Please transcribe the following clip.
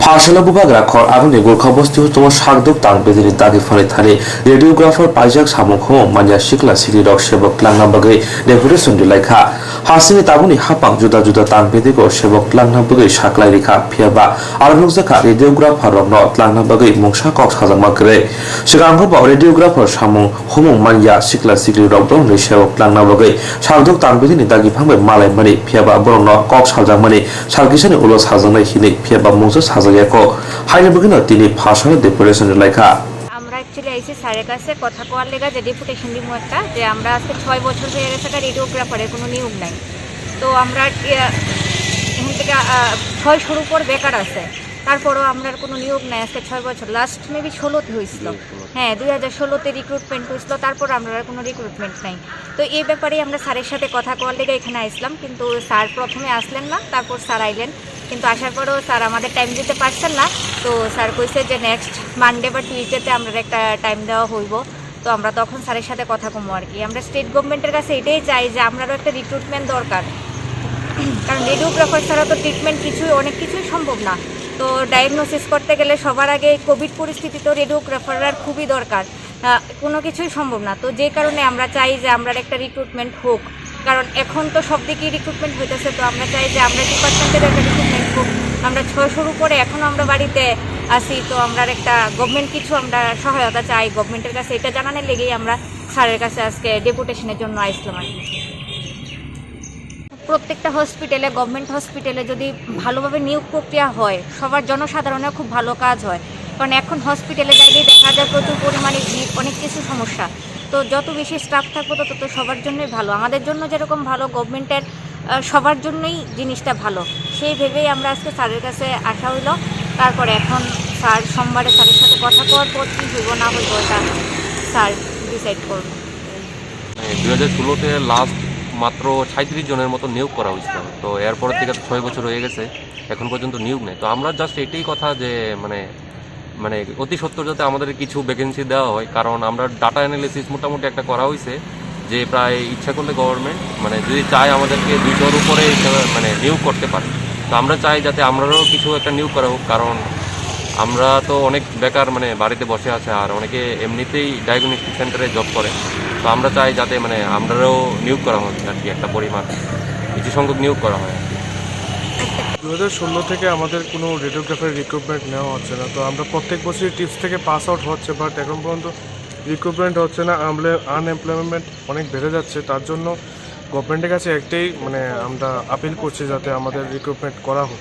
हारसाला बुबाग्रा खर आगुनि गोरखा बस्ती तम सागदुक तांग बेदिनि दागि फरे थारे रेडियोग्राफर पाइजाक सामुखो मान्या सिखला सिरि रक सेबक लांना बगै डेपुटेसन दिलाइखा हासिनि ताबुनि हापां जुदा जुदा तांग बेदिको सेबक लांना बगै साख्लाय रेखा फियाबा आरो जखा रेडियोग्राफर रकनो लांना बगै मुंसा कक साजामा करे सिगांखो बाव रेडियोग्राफर सामु हमु मान्या सिखला सिरि रक दं सेबक लांना बगै सागदुक तांग बेदिनि दागि फांबाय मालाय मानि फियाबा बरनो कक साजामानि सालकिसानि उलो साजांनाय हिनि फियाबा मुंसा সাজাইয়াকো হাইনে বগিনো তিনি ভাষণে ডেপুটেশন লেখা আমরা অ্যাকচুয়ালি আইসি স্যারের কাছে কথা কোয়ার লেগা যে ডেপুটেশন দিব একটা যে আমরা আজকে 6 বছর হয়ে গেছে একটা রেডিওগ্রাফারের কোনো নিয়োগ নাই তো আমরা এখান থেকে 6 উপর বেকার আছে তারপরও আমরা কোনো নিয়োগ নাই আজকে 6 বছর লাস্ট মেবি 16তে হয়েছিল হ্যাঁ 2016তে রিক্রুটমেন্ট হয়েছিল তারপর আমরা কোনো রিক্রুটমেন্ট নাই তো এই ব্যাপারে আমরা স্যারের সাথে কথা কোয়ার লেগে এখানে আসলাম কিন্তু স্যার প্রথমে আসলেন না তারপর স্যার আইলেন কিন্তু আসার পরেও স্যার আমাদের টাইম দিতে পারছেন না তো স্যার কইছে যে নেক্সট মানডে বা টিউসডেতে আমরা একটা টাইম দেওয়া হইব তো আমরা তখন স্যারের সাথে কথা কমো আর কি আমরা স্টেট গভর্নমেন্টের কাছে এটাই চাই যে আমরারও একটা রিক্রুটমেন্ট দরকার কারণ রেডিওগ্রাফার ছাড়া তো ট্রিটমেন্ট কিছুই অনেক কিছুই সম্ভব না তো ডায়াগনোসিস করতে গেলে সবার আগে কোভিড পরিস্থিতিতেও রেডিওগ্রাফাররা খুবই দরকার কোনো কিছুই সম্ভব না তো যে কারণে আমরা চাই যে আমরা একটা রিক্রুটমেন্ট হোক কারণ এখন তো সব দিকেই রিক্রুটমেন্ট হইতেছে তো আমরা চাই যে আমরা ডিপার্টমেন্টের একটা রিক্রুটমেন্ট হোক আমরা 600 উপরে এখনও আমরা বাড়িতে আসি তো আমরা একটা গভর্নমেন্ট কিছু আমরা সহায়তা চাই গভর্নমেন্টের কাছে এটা জানানোর লেগেই আমরা স্যারের কাছে আজকে ডেপুটেশনের জন্য আসলাম আর কি প্রত্যেকটা হসপিটালে গভর্নমেন্ট হসপিটালে যদি ভালোভাবে নিয়োগ প্রক্রিয়া হয় সবার জনসাধারণের খুব ভালো কাজ হয় কারণ এখন হসপিটালে যাইলেই দেখা যায় প্রচুর পরিমাণে ভিড় অনেক কিছু সমস্যা তো যত বেশি স্টাফ থাকবো তত সবার জন্যই ভালো আমাদের জন্য যেরকম ভালো গভর্নমেন্টের সবার জন্যই জিনিসটা ভালো সেই ভেবেই আমরা আজকে স্যারের কাছে আসা হইলো তারপরে এখন স্যার সোমবারে স্যারের সাথে কথা কওয়ার পর কী হইব না হইব এটা স্যার ডিসাইড করবে 2016তে লাস্ট মাত্র 37 জনের মতো নিয়োগ করা হয়েছিল তো এরপর থেকে 6 বছর হয়ে গেছে এখন পর্যন্ত নিয়োগ নেই তো আমরা জাস্ট এটাই কথা যে মানে অতি সত্বর যাতে আমাদের কিছু ভ্যাকেন্সি দেওয়া হয় কারণ আমরা ডাটা অ্যানালিসিস মোটামুটি একটা করা হয়েছে যে প্রায় ইচ্ছা করলে গভর্নমেন্ট যদি চায় আমাদেরকে 200-র উপরে মানে নিয়োগ করতে পারে তো আমরা চাই যাতে আমরাও কিছু একটা নিয়োগ করা হোক কারণ আমরা তো অনেক বেকার বাড়িতে বসে আছে আর অনেকে এমনিতেই ডায়াগনস্টিক সেন্টারে জব করে তো আমরা চাই যাতে আমরাও নিয়োগ করা হয় আর কি একটা পরিমাণ কিছু সংখ্যক নিয়োগ করা হয় 2016 থেকে আমাদের কোনো রেডিওগ্রাফার রিক্রুটমেন্ট নেওয়া হচ্ছে না তো আমরা প্রত্যেক বছরই টিপস থেকে পাস আউট হচ্ছে বাট এখন পর্যন্ত রিক্রুটমেন্ট হচ্ছে না আনএমপ্লয়মেন্ট অনেক বেড়ে যাচ্ছে তার জন্য গভর্নমেন্টের কাছে একটাই আমরা আপিল করছি যাতে আমাদের রিক্রুটমেন্ট করা হোক